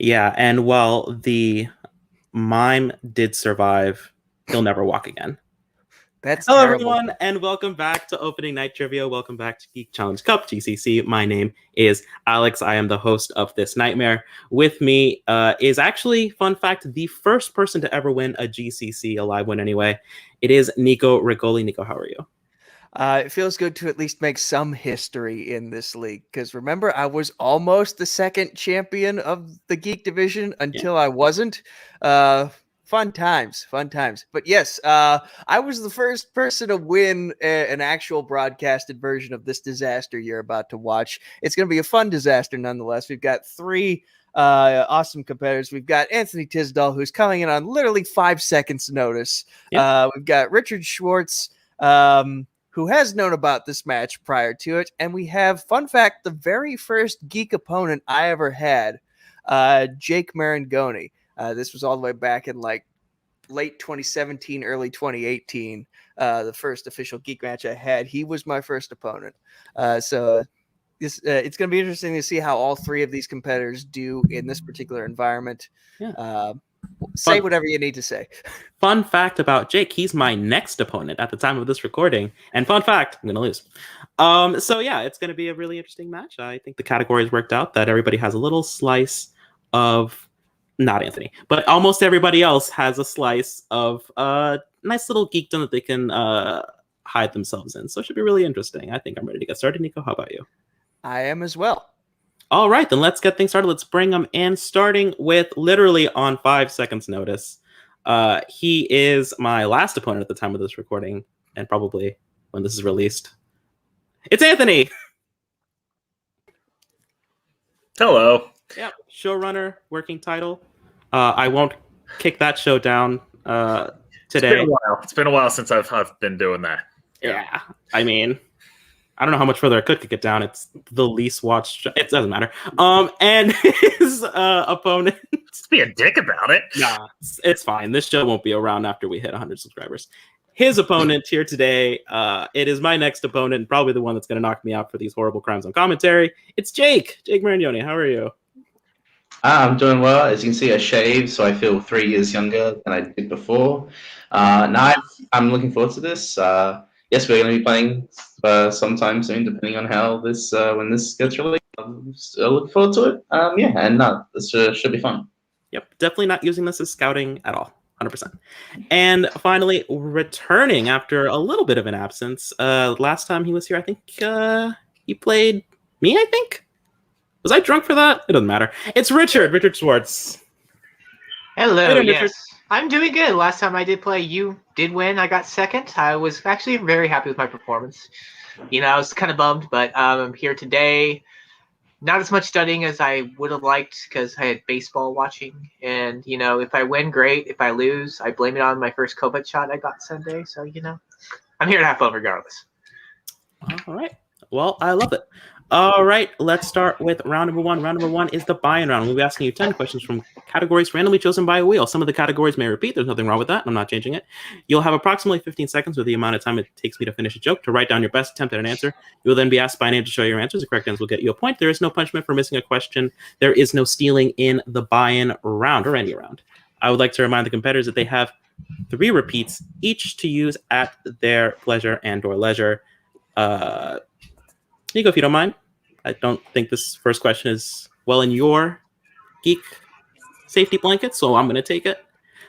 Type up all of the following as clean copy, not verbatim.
Yeah, and while the mime did survive, he'll never walk again. That's Hello, terrible. everyone, and welcome back to Opening Night Trivia. Welcome back to Geek Challenge Cup GCC. My name is Alex. I am the host of this nightmare. With me is actually, fun fact, the first person to ever win a GCC, a live win anyway. It is Nico Rigoli. Nico, how are you? It feels good to at least make some history in this league because remember, I was almost the second champion of the Geek division until I wasn't. Fun times. But yes, I was the first person to win an actual broadcasted version of this disaster you're about to watch. It's going to be a fun disaster nonetheless. We've got three awesome competitors. We've got Anthony Tisdall, who's coming in on literally 5 seconds notice. Yep. We've got Richard Schwartz, who has known about this match prior to it. And we have, fun fact, the very first geek opponent I ever had, Jake Marangoni. This was all the way back in like late 2017, early 2018. The first official geek match I had. He was my first opponent. So it's going to be interesting to see how all three of these competitors do in this particular environment. Yeah. Say whatever you need to say. Fun fact about Jake, he's my next opponent at the time of this recording. And fun fact, I'm going to lose. So yeah, it's going to be a really interesting match. I think the categories worked out that everybody has a little slice of, not Anthony, but almost everybody else has a slice of nice little geekdom that they can hide themselves in. So it should be really interesting. I think I'm ready to get started. Nico, how about you? I am as well. All right, then let's get things started. Let's bring them in, starting with literally on 5 seconds notice. He is my last opponent at the time of this recording, and probably when this is released. It's Anthony! Hello. Yep, showrunner, working title. I won't kick that show down today. It's been a while since I've been doing that. Yeah, I mean, I don't know how much further I could kick it down. It's the least watched. It doesn't matter. And his opponent. Just be a dick about it. Nah, it's fine. This show won't be around after we hit 100 subscribers. His opponent here today, it is my next opponent, and probably the one that's going to knock me out for these horrible crimes on commentary. It's Jake. Jake Marignoni. How are you? I'm doing well. As you can see, I shaved, so I feel 3 years younger than I did before. Now I'm looking forward to this. Yes, we're going to be playing sometime soon, depending on how this when this gets released. I look forward to it. This should be fun. Yep, definitely not using this as scouting at all. 100%. And finally, returning after a little bit of an absence. Last time he was here, I think he played me, I think? Was I drunk for that? It doesn't matter. It's Richard Schwartz. Hello, yes. I'm doing good. Last time I did play, you did win. I got second. I was actually very happy with my performance. I was kind of bummed, but I'm here today. Not as much studying as I would have liked because I had baseball watching. And, if I win, great. If I lose, I blame it on my first COVID shot I got Sunday. So, I'm here to have fun regardless. All right. Well, I love it. All right, let's start with round number one. Round number one is the buy-in round. We'll be asking you 10 questions from categories randomly chosen by a wheel. Some of the categories may repeat. There's nothing wrong with that. I'm not changing it. You'll have approximately 15 seconds with the amount of time it takes me to finish a joke to write down your best attempt at an answer. You will then be asked by name to show your answers. The correct answer will get you a point. There is no punishment for missing a question. There is no stealing in the buy-in round or any round. I would like to remind the competitors that they have 3 repeats, each to use at their pleasure and or leisure. Nico, if you don't mind. I don't think this first question is well in your geek safety blanket, so I'm going to take it.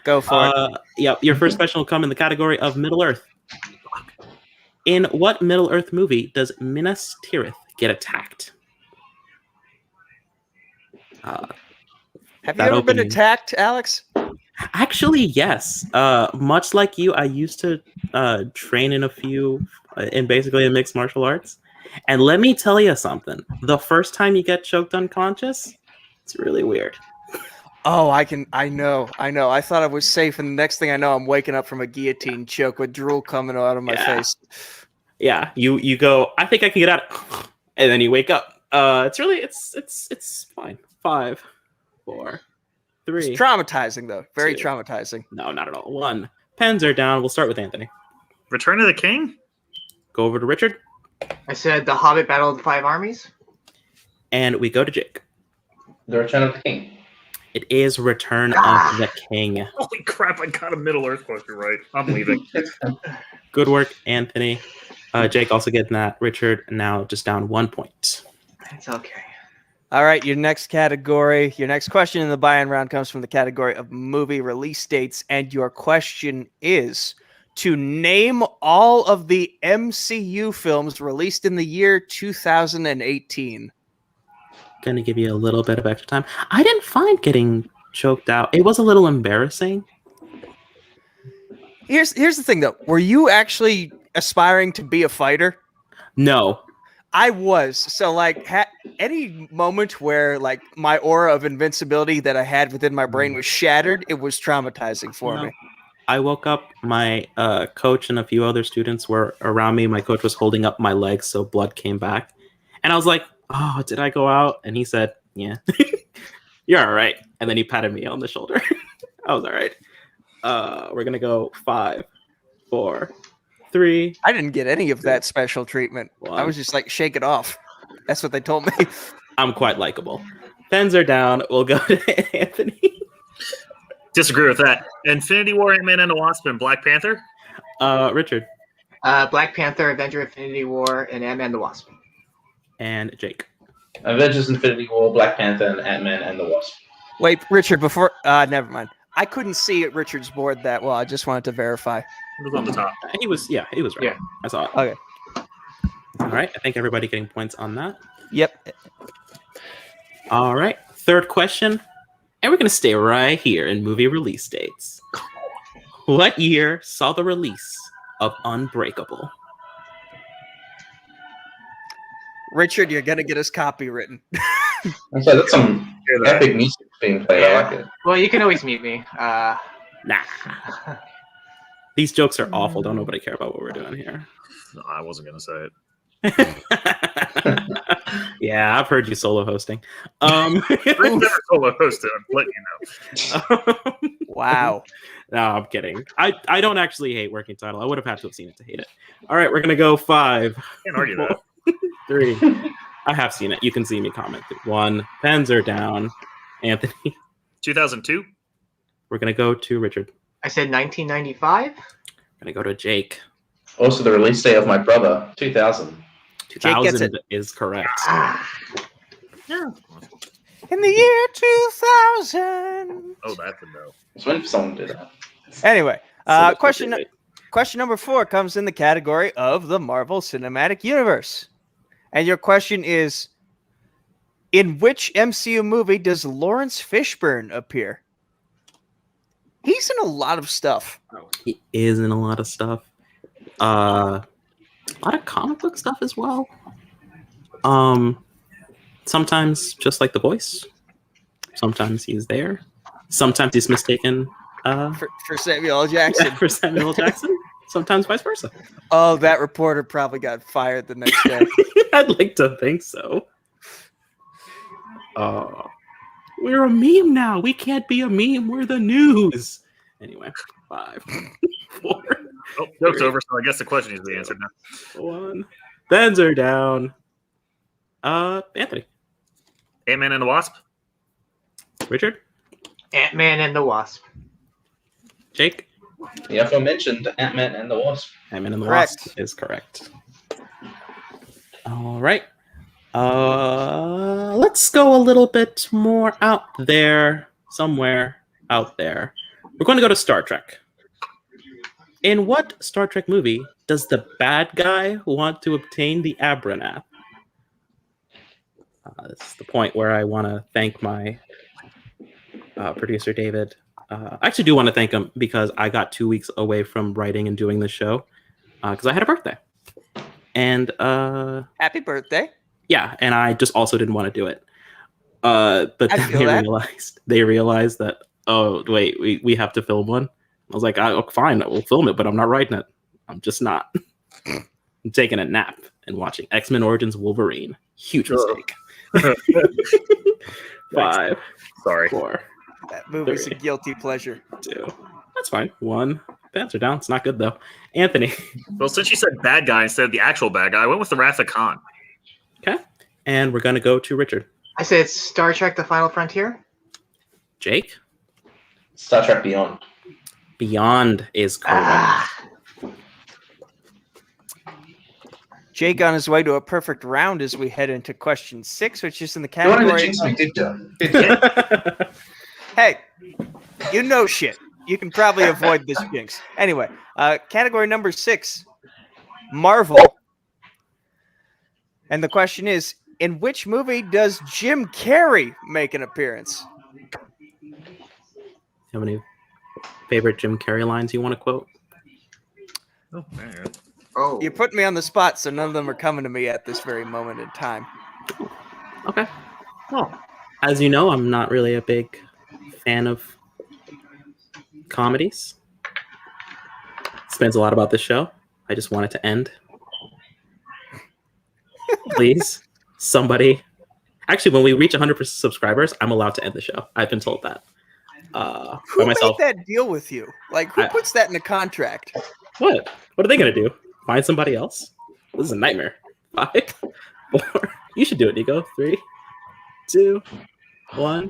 Go for it. Yeah, your first question will come in the category of Middle Earth. In what Middle Earth movie does Minas Tirith get attacked? Have you ever been attacked, Alex? Actually, yes. Much like you, I used to train in basically mixed martial arts. And let me tell you something. The first time you get choked unconscious, it's really weird. Oh, I know. I thought I was safe, and the next thing I know, I'm waking up from a guillotine choke with drool coming out of my face. Yeah, you go, I think I can get out, and then you wake up. It's fine. 5, 4, 3. It's traumatizing, though. Very 2. traumatizing. No, not at all. 1. Pens are down. We'll start with Anthony. Return of the King? Go over to Richard. I said The Hobbit Battle of the Five Armies. And we go to Jake. The Return of the King. It is Return of the King. Holy crap! I got a Middle Earth question right. I'm leaving. Good work, Anthony. Jake also getting that. Richard now just down 1 point. It's okay. All right, your next category, your next question in the buy-in round comes from the category of movie release dates, and your question is to name all of the MCU films released in the year 2018. Gonna give you a little bit of extra time. I didn't find getting choked out. It was a little embarrassing. Here's the thing, though. Were you actually aspiring to be a fighter? No. I was. So, like, any moment where, like, my aura of invincibility that I had within my brain was shattered, it was traumatizing for me. I woke up, my coach and a few other students were around me. My coach was holding up my legs so blood came back. And I was like, oh, did I go out? And he said, yeah, you're all right. And then he patted me on the shoulder. I was all right. We're going to go 5, 4, 3. I didn't get any of that special treatment. 1. I was just like, shake it off. That's what they told me. I'm quite likable. Pens are down. We'll go to Anthony. Disagree with that. Infinity War, Ant-Man and the Wasp, and Black Panther. Richard. Black Panther, Avenger, Infinity War, and Ant-Man and the Wasp. And Jake. Avengers: Infinity War, Black Panther, and Ant-Man and the Wasp. Wait, Richard, before... never mind. I couldn't see at Richard's board that well. I just wanted to verify. It was on the top. He was right. Yeah. I saw it. Okay. All right. I think everybody getting points on that. Yep. All right. Third question. And we're going to stay right here in movie release dates. What year saw the release of Unbreakable? Richard, you're going to get us copywritten. So that's some epic music being played. I like it. Well, you can always meet me. Nah. These jokes are awful. Don't nobody care about what we're doing here. No, I wasn't going to say it. Yeah, I've heard you solo hosting. I've never solo hosted. I'm letting you know. Wow. No, I'm kidding. I don't actually hate Working Title. I would have had to have seen it to hate it. All right, we're going to go 5. Can't argue that. 3. I have seen it. You can see me comment. 1. Pens are down. Anthony. 2002. We're going to go to Richard. I said 1995. We're going to go to Jake. Also, the release date of my brother, 2000. 2000 is correct. Yeah. In the year 2000. Oh, that's a no. So when someone did that. Anyway, So question number 4 comes in the category of the Marvel Cinematic Universe. And your question is, in which MCU movie does Lawrence Fishburne appear? He's in a lot of stuff. He is in a lot of stuff. A lot of comic book stuff as well. Sometimes just like the voice. Sometimes he's there. Sometimes he's mistaken For Samuel L. Jackson. for Samuel Jackson. Sometimes vice versa. Oh, that reporter probably got fired the next day. I'd like to think so. We're a meme now. We can't be a meme. We're the news. Anyway, 5, 4. Oh, joke's over, so I guess the question needs to be answered now. 1. Pens are down. Anthony. Ant-Man and the Wasp. Richard. Ant-Man and the Wasp. Jake. The aforementioned Ant-Man and the Wasp. Ant-Man and the Correct. Wasp is correct. All right. Let's go a little bit more out there. Somewhere out there. We're going to go to Star Trek. In what Star Trek movie does the bad guy want to obtain the Abranath? This is the point where I want to thank my producer, David. I actually do want to thank him because I got 2 weeks away from writing and doing the show because I had a birthday. And Happy birthday. yeah, and I just also didn't want to do it. But then they realized that, oh, wait, we have to film one. I was like, oh, fine, we'll film it, but I'm not writing it. I'm just not. I'm taking a nap and watching X-Men Origins Wolverine. Huge mistake. 5. Sorry. 4. That movie's 3. a guilty pleasure. 2. That's fine. 1. Pants are down. It's not good, though. Anthony. Well, since you said bad guy instead of the actual bad guy, I went with the Wrath of Khan. Okay. And we're going to go to Richard. I said Star Trek: The Final Frontier. Jake? Star Trek Beyond. Beyond is correct. Jake on his way to a perfect round as we head into question 6, which is in the You wanted to category. jinx me, did you? Did you? Hey, you know shit. You can probably avoid this jinx. Anyway, category number 6, Marvel. And the question is, in which movie does Jim Carrey make an appearance? Have any favorite Jim Carrey lines you want to quote? Oh, man. Oh, You put me on the spot, so none of them are coming to me at this very moment in time. Okay. Well, as you know, I'm not really a big fan of comedies. Spends a lot about this show. I just want it to end. Please, somebody. Actually, when we reach 100% subscribers, I'm allowed to end the show. I've been told that. Who By myself. made that deal with you? Like, who I- puts that in a contract? What? What are they gonna do? Find somebody else? This is a nightmare. 5, 4. You should do it, Nico. 3, 2, 1.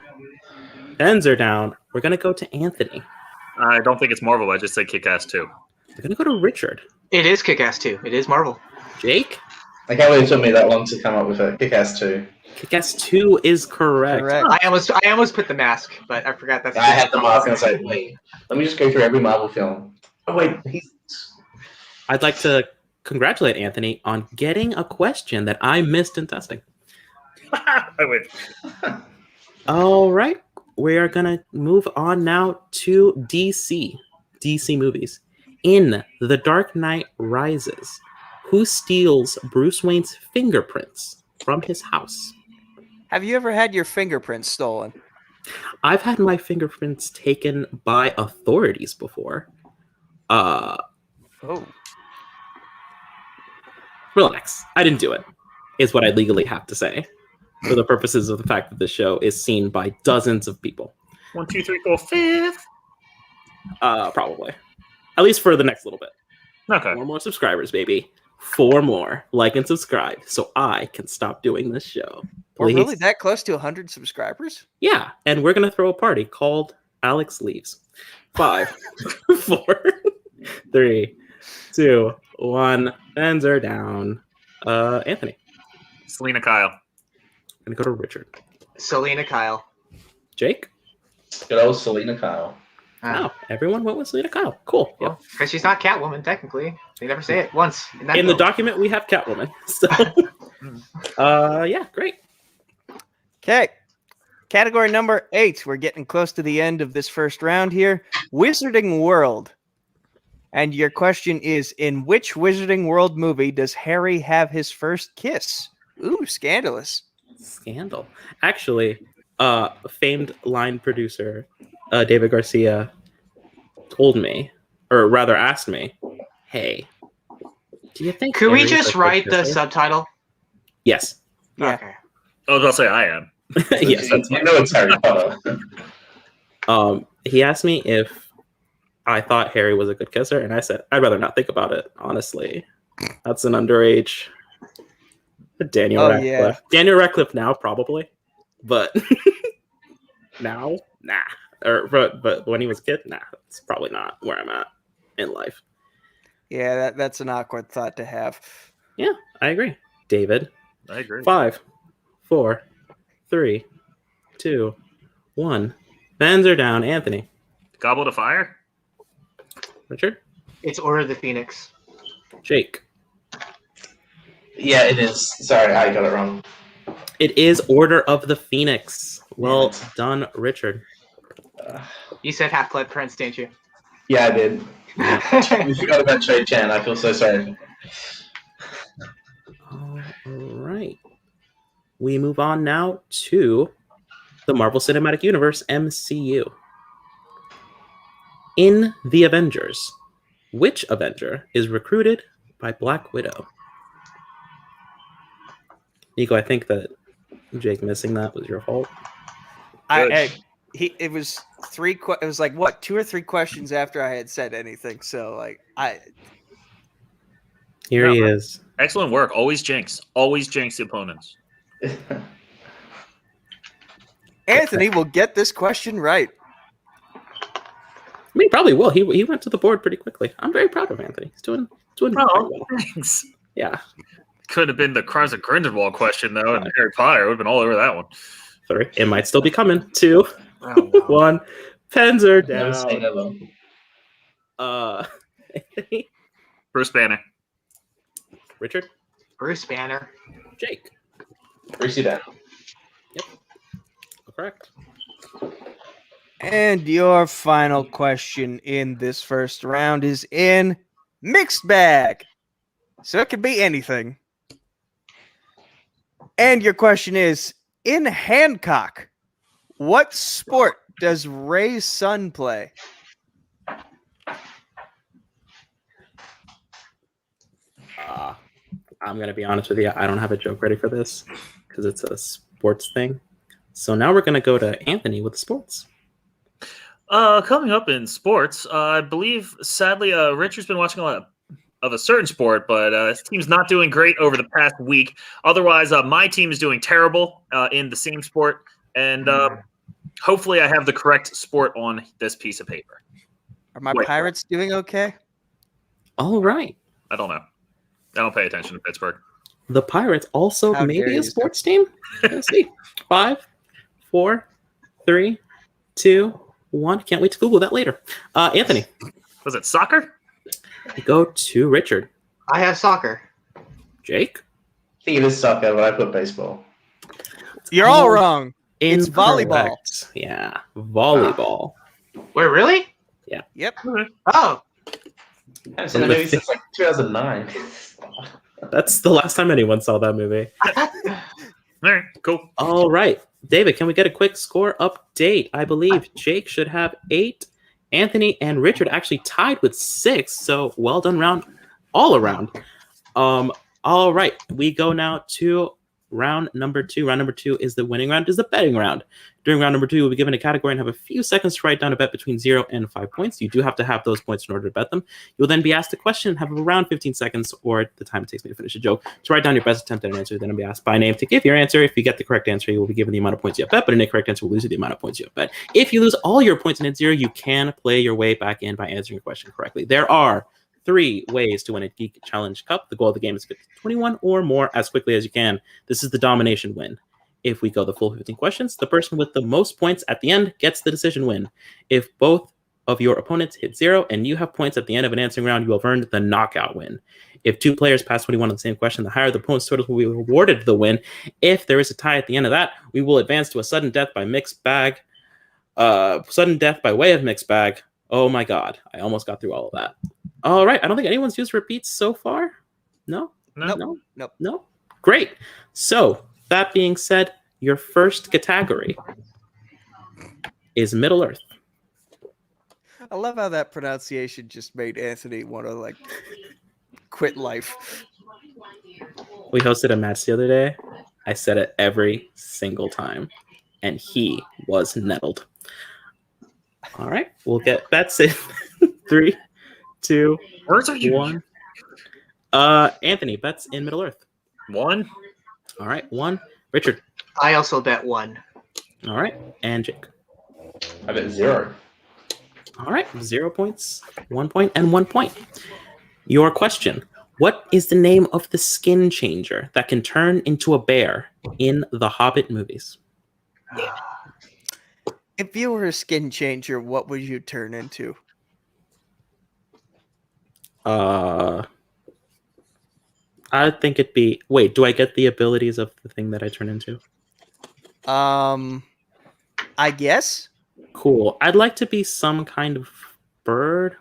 Pens are down. We're gonna go to Anthony. I don't think it's Marvel. I just said Kick-Ass 2. We're gonna go to Richard. it is Kick-Ass 2. It is Marvel. Jake. I can't believe it took me that long to come up with a Kick-Ass 2. Kick-Ass 2 is correct. Correct. I almost put The Mask, but I forgot that's. I had the mask and I was like, wait, let me just go through every Marvel film. Oh, wait, I'd like to congratulate Anthony on getting a question that I missed in testing. I win. All right. We are going to move on now to DC movies. In The Dark Knight Rises, who steals Bruce Wayne's fingerprints from his house? Have you ever had your fingerprints stolen? I've had my fingerprints taken by authorities before. Oh. Relax. I didn't do it, is what I legally have to say, for the purposes of the fact that this show is seen by dozens of people. 1, 2, 3, 4, 5. Probably. At least for the next little bit. Okay. 4 more subscribers, baby. 4 more. Like and subscribe so I can stop doing this show. We're Please. really that close to 100 subscribers? Yeah, and we're going to throw a party called Alex Leaves. 5, 4, 3, 2, 1. Ends are down. Anthony. Selena Kyle. I'm going to go to Richard. Selena Kyle. Jake. good old Selena Kyle. Wow, everyone went with Selena Kyle. Cool. Yep. Because she's not Catwoman, technically. They never say it once. In, that In the film. document, we have Catwoman. So, yeah, great. Okay. Category number 8. We're getting close to the end of this first round here. Wizarding World. And your question is, in which Wizarding World movie does Harry have his first kiss? Ooh, scandalous. Scandal. Actually, famed line producer David Garcia told me, or rather asked me, hey, do you think... Could we Harry's just a write the kisser?" subtitle? Yes. Yeah. Okay. I was about to say I am. Yes, that's You fine. know it's Harry Potter. He asked me if I thought Harry was a good kisser, and I said, I'd rather not think about it, honestly. That's an underage Daniel Radcliffe. Yeah. Daniel Radcliffe now, probably. But now, nah. But when he was a kid, nah. It's probably not where I'm at in life. Yeah, that's an awkward thought to have. Yeah, I agree. David. I agree. 5, 4, 3, 2, 1. Fans are down. Anthony. Goblet of Fire? Richard. It's Order of the Phoenix. Jake. Yeah, it is. Sorry, I got it wrong. It is Order of the Phoenix. Well done, Richard. You said Half-Blood Prince, didn't you? Yeah, I did. We forgot about Trey Chan. I feel so sorry. All right. We move on now to the Marvel Cinematic Universe, MCU. In The Avengers, which Avenger is recruited by Black Widow? Nico, I think that Jake missing that was your fault. It was it was like what, 2 or 3 questions after I had said anything. So like Here he is. Excellent work. Always jinx. Always jinx the opponents. Anthony will get this question right. I mean, he probably will. He went to the board pretty quickly. I'm very proud of Anthony. He's doing very Oh, well. thanks. Yeah. Could have been the Crimes of Grindelwald question, though, and Harry Potter. I would have been all over that one. 3. It might still be coming. 2, Oh, no. 1. Pens are Never say down. never. Anthony, Bruce Banner. Richard, Bruce Banner. Jake. Brucey Banner. Correct. And your final question in this first round is in mixed bag. So it could be anything. And your question is, in Hancock, what sport does Ray's son play? I'm going to be honest with you. I don't have a joke ready for this because it's a sports thing. So now we're going to go to Anthony with sports. Coming up in sports, I believe, sadly, Richard's been watching a lot of a certain sport, but his team's not doing great over the past week. Otherwise, my team is doing terrible in the same sport, and hopefully I have the correct sport on this piece of paper. Are my Wait. Pirates doing okay? All right. I don't know. I don't pay attention to Pittsburgh. The Pirates also How may dare be a you. sports team. Let's see. 5, 4, 3, 2, 1. Can't wait to Google that later. Anthony, Was it soccer? go to Richard. I have soccer. Jake. I think it is soccer, but I put baseball. You're all wrong. It's volleyball. Incorrect. Yeah, volleyball. Wait, really? Yep. Oh, I haven't seen the movie since like 2009. That's the last time anyone saw that movie. All right, cool. All right. David, can we get a quick score update? I believe Jake should have 8. Anthony and Richard actually tied with 6. So well done round all around. All right. We go now to round number 2. Round number 2 is the winning round, is the betting round. During round number 2, you'll be given a category and have a few seconds to write down a bet between 0 and 5 points. You do have to have those points in order to bet them. You'll then be asked a question and have around 15 seconds, or the time it takes me to finish a joke, to write down your best attempt at an answer. Then you'll be asked by name to give your answer. If you get the correct answer, you will be given the amount of points you have bet, but an incorrect answer will lose you the amount of points you have bet. If you lose all your points and hit 0, you can play your way back in by answering your question correctly. There are 3 ways to win a Geek Challenge Cup. The goal of the game is to get to 21 or more as quickly as you can. This is the domination win. If we go the full 15 questions, the person with the most points at the end gets the decision win. If both of your opponents hit 0 and you have points at the end of an answering round, you have earned the knockout win. If 2 players pass 21 on the same question, the higher the opponent's totals will be awarded the win. If there is a tie at the end of that, we will advance to a sudden death by mixed bag. Sudden death by way of mixed bag. Oh my God, I almost got through all of that. All right, I don't think anyone's used repeats so far. No? No. Nope. Great. So, that being said, your first category is Middle Earth. I love how that pronunciation just made Anthony want to like quit life. We hosted a match the other day. I said it every single time, and he was nettled. All right, we'll get that's it. 3, 2, Words are you? 1. Anthony, bets in Middle Earth. 1. All right, 1. Richard. I also bet 1. All right, and Jake. I bet 0. All right, 0 points, 1 point, and 1 point. Your question: what is the name of the skin changer that can turn into a bear in the Hobbit movies? If you were a skin changer, what would you turn into? I think it'd be. Wait, do I get the abilities of the thing that I turn into? I guess. Cool. I'd like to be some kind of bird,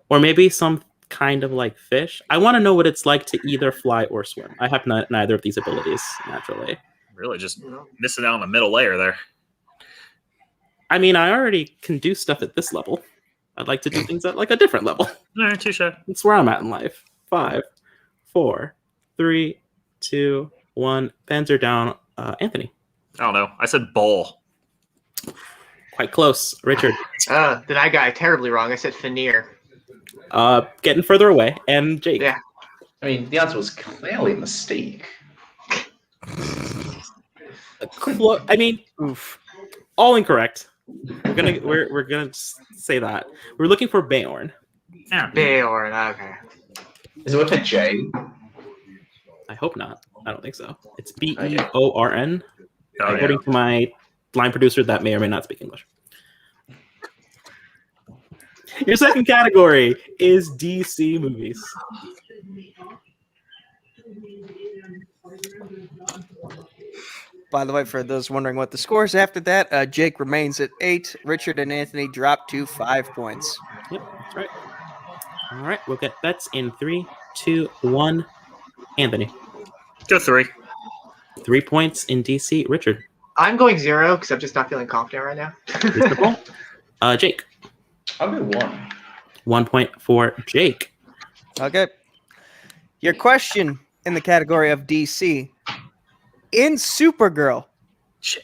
or maybe some kind of like fish. I want to know what it's like to either fly or swim. I have neither of these abilities naturally. Really just missing out on the middle layer there. I mean, I already can do stuff at this level. I'd like to do things at like a different level. All right, touche. That's where I'm at in life. 5, 4, 3, 2, 1. Pens are down. Anthony. I don't know. I said bowl. Quite close. Richard. Then I got it terribly wrong. I said veneer. Getting further away. And Jake. Yeah. I mean, the answer was clearly Mystique. I mean, Oof. all incorrect. We're gonna say that we're looking for Beorn. Yeah. Beorn. Okay. Is it with a J? I hope not. I don't think so. It's Beorn. Oh, yeah. According to my line producer, that may or may not speak English. Your second category is DC movies. By the way, for those wondering what the scores after that, Jake remains at 8. Richard and Anthony drop to 5 points. Yep, that's right. All right, we'll get bets in 3, 2, 1. Anthony. Go 3. 3 points in DC. Richard. I'm going 0 because I'm just not feeling confident right now. Reasonable. Jake. I'll go 1. 1 point for Jake. Okay. Your question in the category of DC. In Supergirl,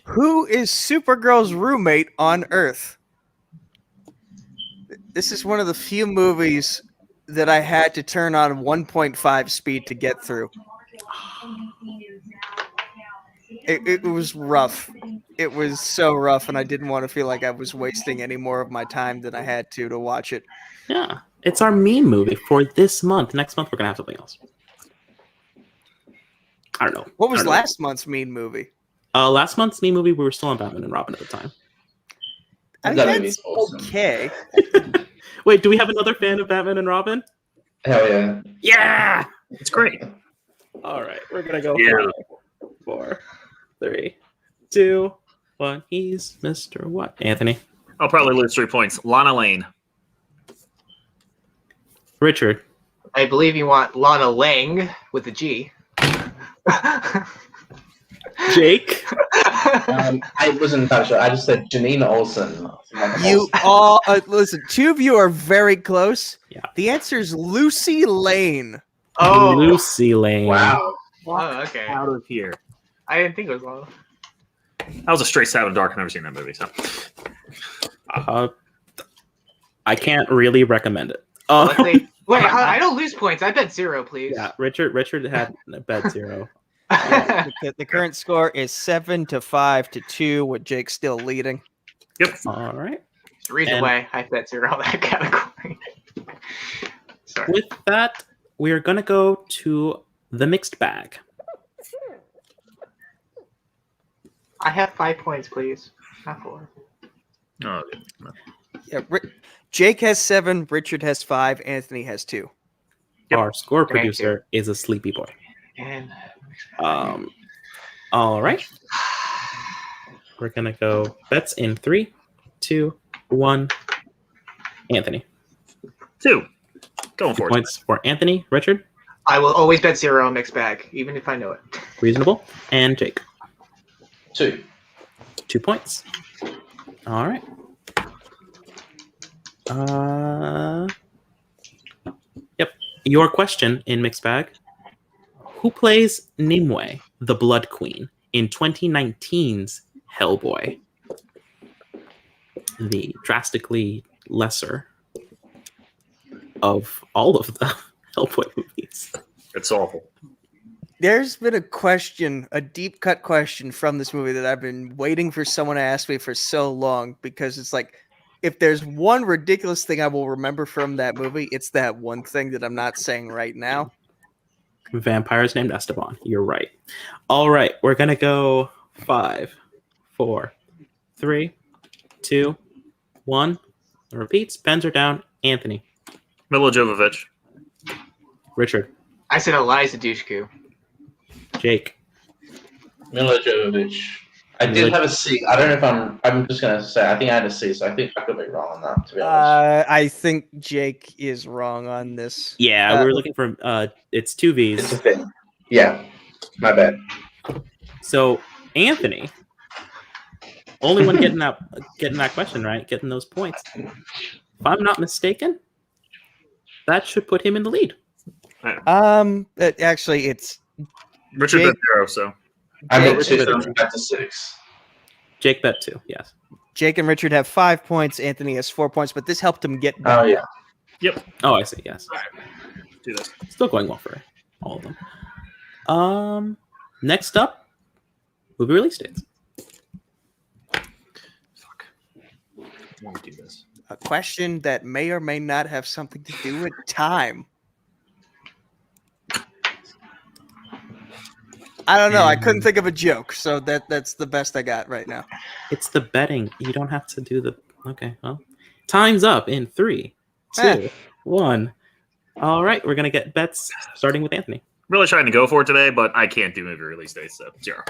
who is Supergirl's roommate on Earth? This is one of the few movies that I had to turn on 1.5 speed to get through. It was rough. It was so rough, and I didn't want to feel like I was wasting any more of my time than I had to watch it. Yeah, it's our meme movie for this month. Next month, we're going to have something else. I don't know. What was last month's mean movie? Last month's meme movie, we were still on Batman and Robin at the time. I think That that's movie's awesome. okay. Wait, do we have another fan of Batman and Robin? Hell yeah. Yeah! It's great. All right, we're going to go Yeah. 5, 4, 3, 2, 1. He's Mr. What? Anthony. I'll probably lose 3 points. Lana Lane. Richard. I believe you want Lana Lang with a G. Jake. I wasn't entirely sure. I just said Janine Olsen. You all listen. 2 of you are very close. Yeah. The answer is Lucy Lane. Oh. Lucy Lane. Wow. Oh, okay. Out of here. I didn't think it was Lana. That was a straight stab in the dark. I've never seen that movie. So I can't really recommend it. Let's see. Wait, I don't lose points. I bet 0, please. Yeah, Richard had a bet 0. The current score is 7-5-2, with Jake still leading. yep. All right. The reason why I bet 0 on that category. Sorry. With that, we are going to go to the mixed bag. I have 5 points, please. Not 4. Oh, Yeah, Jake has 7, Richard has 5, Anthony has 2. Yep. Our score Thank producer is a sleepy boy. And All right. We're going to go bets in 3, 2, 1. Anthony. 2. Going for it. Points for Anthony. Richard. I will always bet 0 on mixed bag, even if I know it. Reasonable. And Jake. 2. 2 points. All right. Yep. Your question in mixed bag. Who plays Nimue, the Blood Queen, in 2019's Hellboy? The drastically lesser of all of the Hellboy movies. It's awful. There's been a question, a deep cut question from this movie that I've been waiting for someone to ask me for so long, because it's like, if there's one ridiculous thing I will remember from that movie, it's that one thing that I'm not saying right now. Vampires named Esteban. You're right. All right. We're going to go 5, 4, 3, 2, 1. It repeats. Pens are down. Anthony. Milo Jovovich. Richard. I said Eliza Dushku. Jake. Milo Jovovich. I did have a C. I don't know if I'm just going to say, I think I had a C, so I think I could be wrong on that, to be honest. I think Jake is wrong on this. Yeah, we were looking for, it's 2 Vs. It's a thing. Yeah, my bad. So, Anthony, only one getting that question right, getting those points. If I'm not mistaken, that should put him in the lead. Actually, it's Richard Jake- bet 0, so. I Jake- bet 2, so I'm back to 6. Jake bet 2, yes. Jake and Richard have 5 points. Anthony has 4 points, but this helped him get back. Oh, yeah. Yep. Oh, I see, yes. Do this. Still going well for all of them. Next up, movie release dates. Let me do this. A question that may or may not have something to do with time. I don't know. I couldn't think of a joke, so that's the best I got right now. It's the betting. You don't have to do the. Okay, well, time's up in 3, 2, 1. All right, we're gonna get bets starting with Anthony. Really trying to go for it today, but I can't do movie release dates, so 0.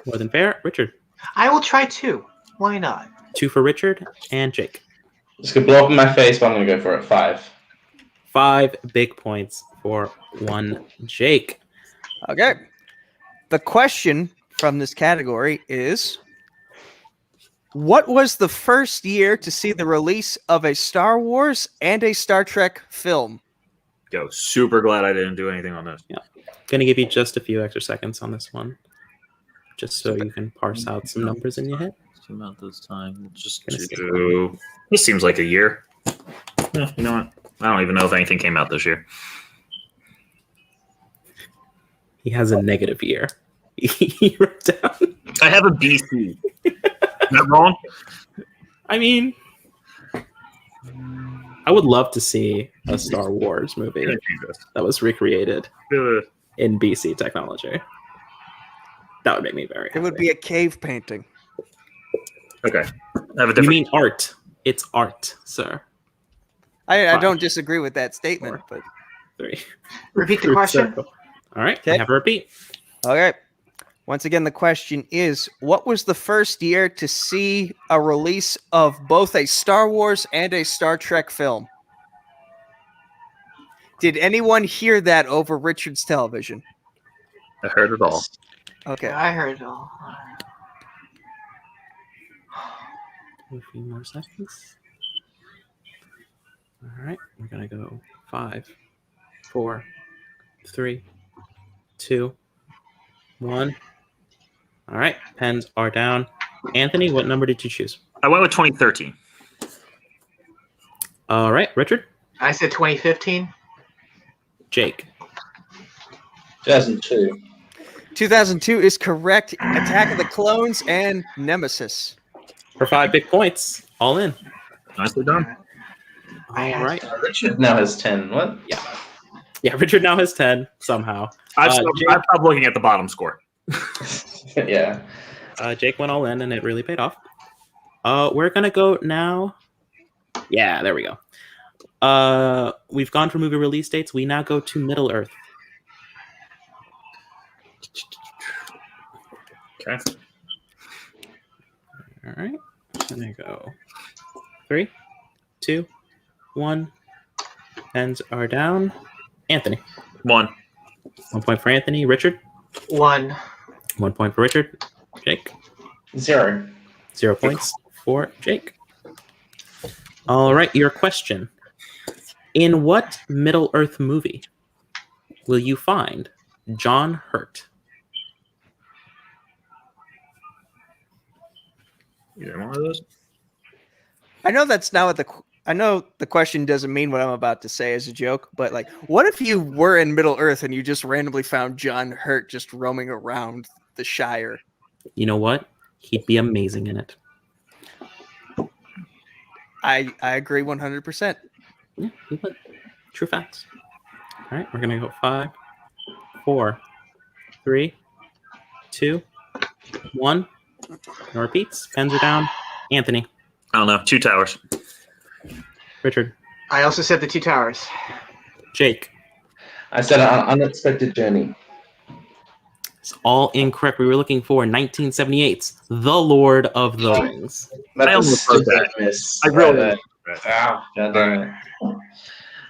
More than fair, Richard. I will try 2. Why not? 2 for Richard and Jake. This could blow up in my face, but I'm going to go for it. 5. 5 big points for 1 Jake. Okay. The question from this category is, what was the first year to see the release of a Star Wars and a Star Trek film? Go. Super glad I didn't do anything on this. Yeah, gonna give you just a few extra seconds on this one, just so you can parse out some numbers in your head. About this time, just do. This seems like a year. Yeah, you know what? I don't even know if anything came out this year. He has a negative year. He wrote down. I have a BC. Is that wrong? I mean, I would love to see a Star Wars movie that was recreated in BC technology. That would make me very happy. It would be a cave painting. Okay. I have a different. You mean art? It's art, sir. I don't disagree with that statement, 4, but 3. Repeat the question. Circle. All right. Okay. Have a repeat. okay. Once again, the question is, what was the first year to see a release of both a Star Wars and a Star Trek film? Did anyone hear that over Richard's television? I heard it all. Okay. I heard it all. A few more seconds. All right, we're gonna go 5, 4, 3, 2, 1. All right, pens are down. Anthony, what number did you choose? I went with 2013. All right, Richard, I said 2015. Jake, 2002. 2002 is correct. Attack of the Clones and Nemesis. for 5 big points. All in. Nicely done. All right. Richard now has 10. What? Yeah, Richard now has 10 somehow. I've Jake, stopped looking at the bottom score. Yeah. Jake went all in, and it really paid off. We're gonna go now. Yeah, there we go. We've gone for movie release dates. We now go to Middle Earth. Okay. All right. Gonna go 3, 2, 1. Pens are down. Anthony. 1. 1 point for Anthony. Richard. 1. 1 point for Richard. Jake. 0. 0 points for Jake. All right, your question. In what Middle Earth movie will you find John Hurt? Either one of those? I know that's not what I know the question doesn't mean what I'm about to say as a joke, but like, what if you were in Middle Earth and you just randomly found John Hurt just roaming around the Shire? You know what? He'd be amazing in it. I agree 100%. Yeah, he would. True facts. All right, we're gonna go 5, 4, 3, 2, 1. No repeats. Pens are down. Anthony. I don't know. 2 Towers. Richard. I also said the 2 Towers. Jake. I said an unexpected journey. It's all incorrect. We were looking for 1978's The Lord of the Rings. That I was almost such wrote that. a miss. I really God damn it.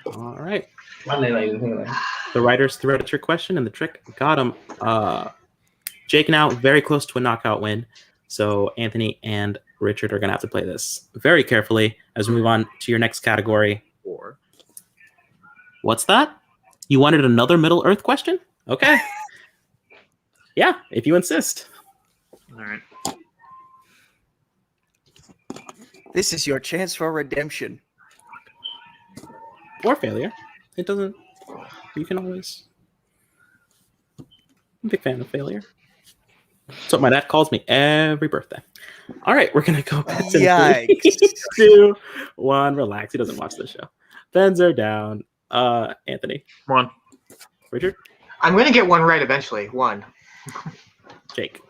All right. Why didn't I even think of that? The writers threw out a trick question, and the trick got him. Jake now very close to a knockout win. So Anthony and Richard are going to have to play this very carefully as we move on to your next category. 4. What's that? You wanted another Middle Earth question? Okay. Yeah, if you insist. All right. This is your chance for redemption. Or failure. It doesn't... You can always... I'm a big fan of failure. That's what my dad calls me every birthday. All right, we're gonna go. Yikes. 3, 2, 1. Relax. He doesn't watch the show. Pens are down. Anthony. 1. Richard. I'm going to get one right eventually. 1. Jake.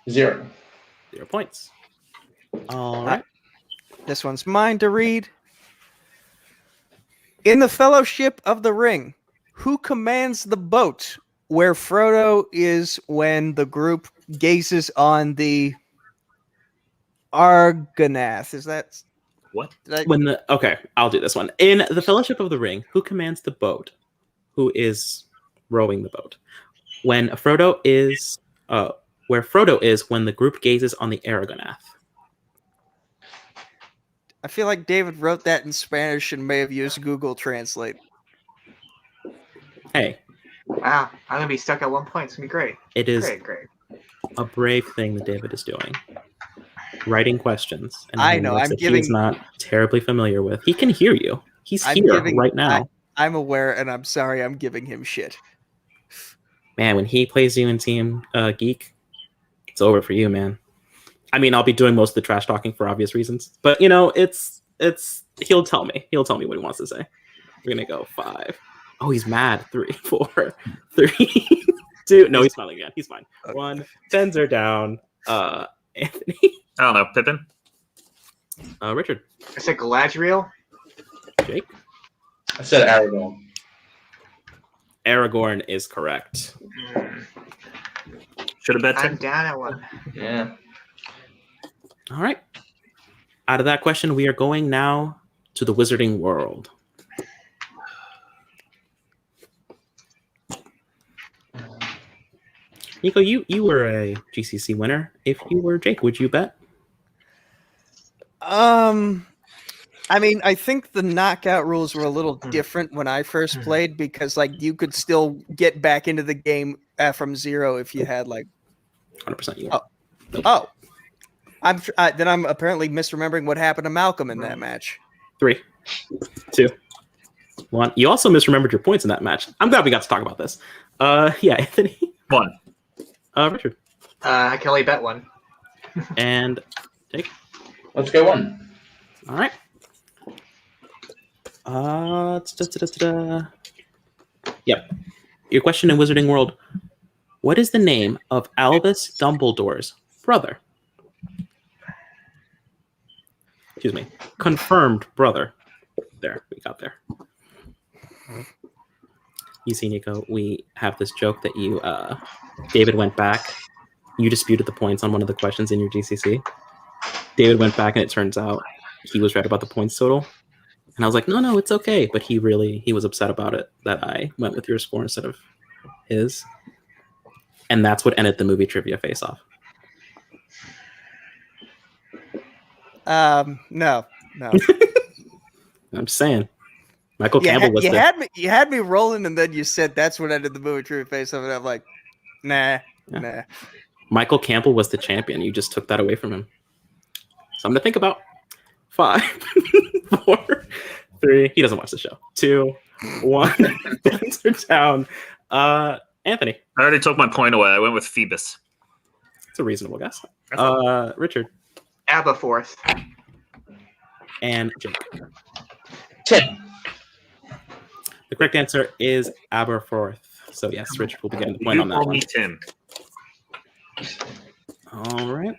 0. 0 points. All right. This one's mine to read. In the Fellowship of the Ring, who commands the boat where Frodo is when the group gazes on the Argonath? Is that What? Okay, I'll do this one. In the Fellowship of the Ring, who commands the boat? Who is rowing the boat? When Frodo is where Frodo is when the group gazes on the Argonath. I feel like David wrote that in Spanish and may have used Google Translate. Hey, Wow, I'm going to be stuck at 1 point. It's going to be great. it is Great. a brave thing that David is doing. Writing questions. And I know, words I'm that giving- he's not terribly familiar with. He can hear you. He's I'm here giving- right now. I'm aware, and I'm sorry I'm giving him shit. Man, when he plays you in Team Geek, it's over for you, man. I mean, I'll be doing most of the trash talking for obvious reasons, but you know, it's he'll tell me what he wants to say. We're gonna go 5. Oh, he's mad. 3, 4, 3, 2. No, he's smiling again. He's fine. 1. Pens are down. Anthony. I don't know. Pippin? Richard. I said Galadriel. Jake. I said Aragorn. Aragorn is correct. Should have bet I'm 10. down at 1. Yeah. All right. Out of that question, we are going now to the Wizarding World. Nico, you were a GCC winner. If you were Jake, would you bet? I mean, I think the knockout rules were a little different when I first played because, like, you could still get back into the game from 0 if you had, like, 100% you. oh, then I'm apparently misremembering what happened to Malcolm in that match. 3, 2, 1. You also misremembered your points in that match. I'm glad we got to talk about this. Yeah, Anthony. 1. Richard. I can only bet 1. And Jake. Let's go 1. All right. Yep. Your question in Wizarding World. What is the name of Albus Dumbledore's brother? Excuse me. Confirmed brother. There, we got there. You see, Nico, we have this joke that you, David went back. You disputed the points on one of the questions in your GCC. David went back and it turns out he was right about the points total. And I was like, no, it's okay. But he was upset about it that I went with your score instead of his. And that's what ended the movie trivia face-off. No. I'm just saying. Michael Campbell was you had me rolling, and then you said that's what ended the movie trivia face-off, and I'm like, nah. Michael Campbell was the champion. You just took that away from him. Something to think about. 5, 4, 3. He doesn't watch the show. 2, 1. Pens are down. Anthony. I already took my point away. I went with Phoebus. It's a reasonable guess. Richard. Aberforth. And Jake. 10. The correct answer is Aberforth. So yes, Richard will be getting the point on that call one. me Tim. All right.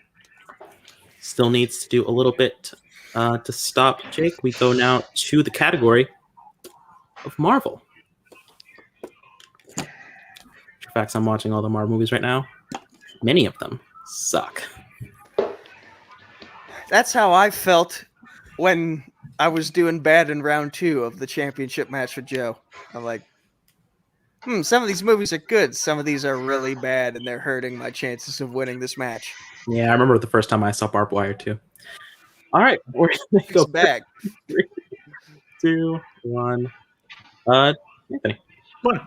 Still needs to do a little bit to stop Jake. We go now to the category of Marvel. For facts, I'm watching all the Marvel movies right now. Many of them suck. That's how I felt when I was doing bad in round 2 of the championship match with Joe. I'm like, some of these movies are good. Some of these are really bad, and they're hurting my chances of winning this match. Yeah, I remember the first time I saw Barbed Wire too. All right, we're gonna go It's back. 3, 2, 1. Anthony. 1.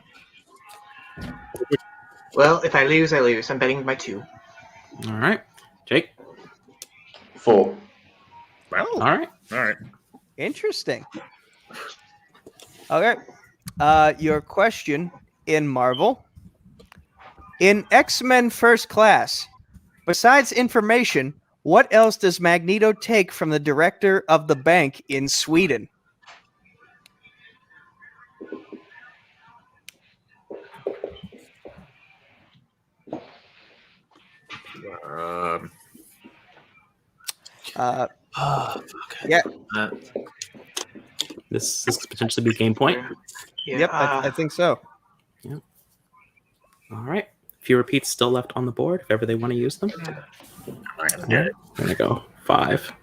Well, if I lose, I lose. I'm betting by 2. All right, Jake. 4. Well, All right. Interesting. Okay. Your question in Marvel. In X-Men First Class, besides information, what else does Magneto take from the director of the bank in Sweden? Oh, Yeah. This could potentially be game point. Yeah, Yep, I think so. All right. A few repeats still left on the board if ever they want to use them. All right, let's All get right. it. There we go. 5,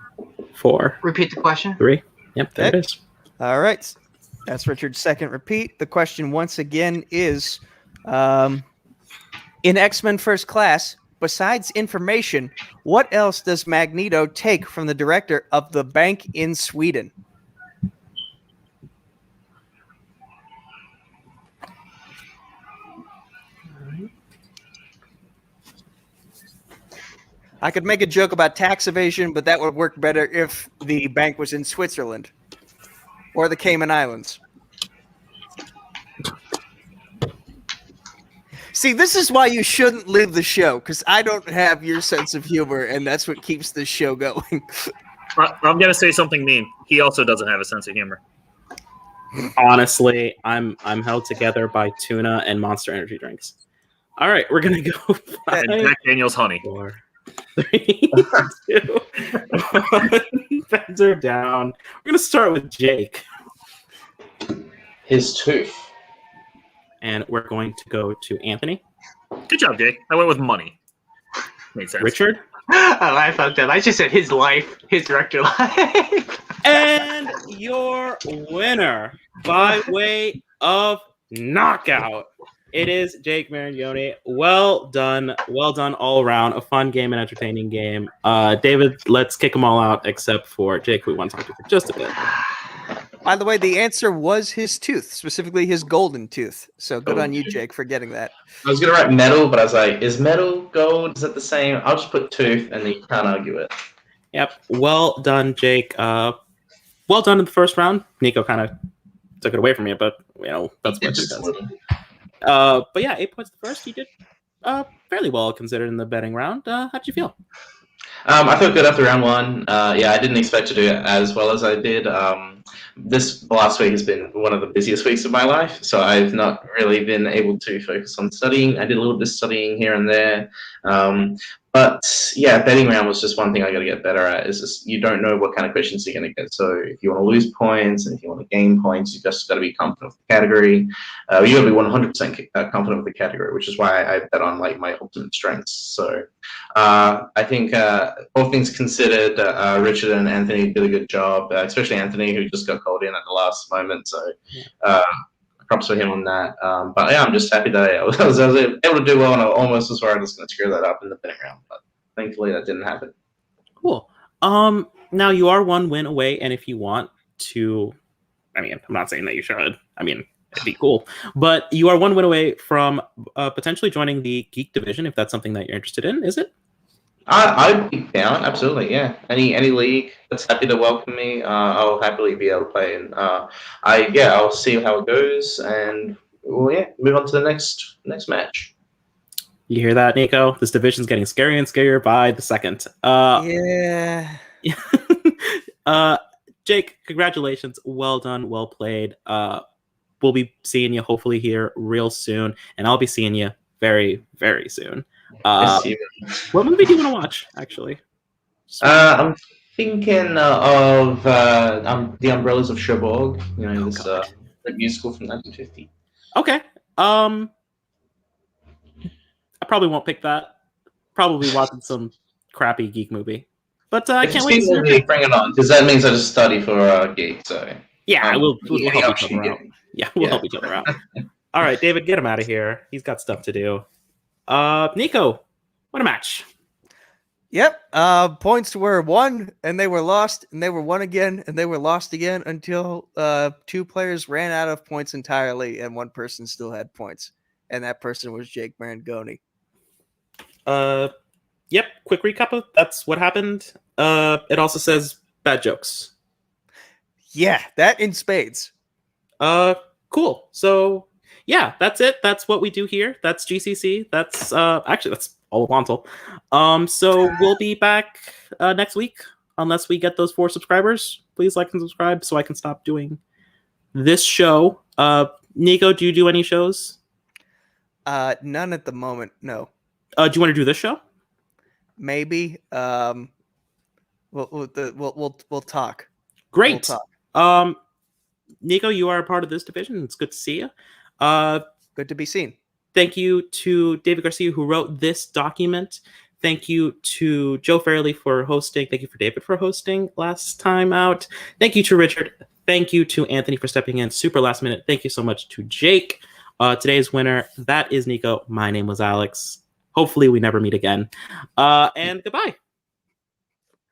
4, Repeat the question. 3. Yep, there Okay. it is. All right. That's Richard's second repeat. The question once again is, in X-Men First Class, besides information, what else does Magneto take from the director of the bank in Sweden? I could make a joke about tax evasion, but that would work better if the bank was in Switzerland or the Cayman Islands. See, this is why you shouldn't leave the show, because I don't have your sense of humor, and that's what keeps this show going. I'm gonna say something mean. He also doesn't have a sense of humor. Honestly, I'm held together by tuna and Monster Energy drinks. All right, we're gonna go. 5, And Jack Daniels honey. 4, 3, 2, 1. Pens are down. We're gonna start with Jake, His tooth. and we're going to go to Anthony. Good job, Jake. I went with money. Made sense. Richard, Oh, I fucked up. I just said his life, his director life. and your winner by way of knockout. It is Jake Marignoni. Well done all around. A fun game, an entertaining game. David, let's kick them all out except for Jake, who we want to talk to for just a bit. By the way, the answer was his tooth, specifically his golden tooth. So good on you, Jake, for getting that. I was gonna write metal, but I was like, is metal gold? Is it the same? I'll just put tooth, and then you can't argue it. Yep. Well done, Jake. Well done in the first round. Nico kind of took it away from you, but that's what he Just a does. little. But yeah, 8 points the first. You did fairly well considered in the betting round. How did you feel? I felt good after round 1. Yeah, I didn't expect to do it as well as I did. This last week has been one of the busiest weeks of my life, so I've not really been able to focus on studying. I did a little bit of studying here and there. But yeah, betting round was just one thing I got to get better at. Is just you don't know what kind of questions you're going to get. So if you want to lose points and if you want to gain points, you just got to be confident with the category. You got to be 100% confident with the category, which is why I bet on like my ultimate strengths. So I think all things considered, Richard and Anthony did a good job, especially Anthony, who just got called in at the last moment. So props for him on that. But yeah, I'm just happy that I was able to do well, and I almost was worried I was going to screw that up in the betting round. But thankfully, that didn't happen. Cool. Now you are 1 win away, and if you want to, I mean, I'm not saying that you should. I mean, it'd be cool, but you are 1 win away from potentially joining the Geek Division if that's something that you're interested in. Is it? I'd be down, absolutely, yeah. Any league that's happy to welcome me, I'll happily be able to play. And I'll see how it goes, and move on to the next match. You hear that, Nico? This division's getting scarier and scarier by the second. Yeah. Jake, congratulations. Well done, well played. We'll be seeing you hopefully here real soon, and I'll be seeing you very, very soon. What movie do you want to watch, actually? I'm thinking of The Umbrellas of Cherbourg. The musical from 1950. Okay. I probably won't pick that. Probably watching some crappy geek movie. But I can't wait to see bring it on, because that means I just study for geek. So yeah, we'll help each other out. Yeah, we'll help each other out. All right, David, get him out of here. He's got stuff to do. Nico, what a match. Yep. Points were won, and they were lost, and they were won again, and they were lost again until 2 players ran out of points entirely, and 1 person still had points, and that person was Jake Marangoni. Yep. Quick recap of that's what happened. It also says bad jokes. Yeah, that in spades. Cool. So yeah, that's it. That's what we do here. That's GCC. That's actually that's all of Hansel. So we'll be back next week unless we get those 4 subscribers. Please like and subscribe so I can stop doing this show. Nico, do you do any shows? None at the moment. No. Do you want to do this show? Maybe. We'll talk. Great. We'll talk. Nico, you are a part of this division. It's good to see you. Good to be seen. Thank you to David Garcia, who wrote this document. Thank you to Joe Fairley for hosting. Thank you for David for hosting last time out. Thank you to Richard. Thank you to Anthony for stepping in super last minute. Thank you so much to Jake. Today's winner, that is Nico. My name was Alex. Hopefully we never meet again. And goodbye.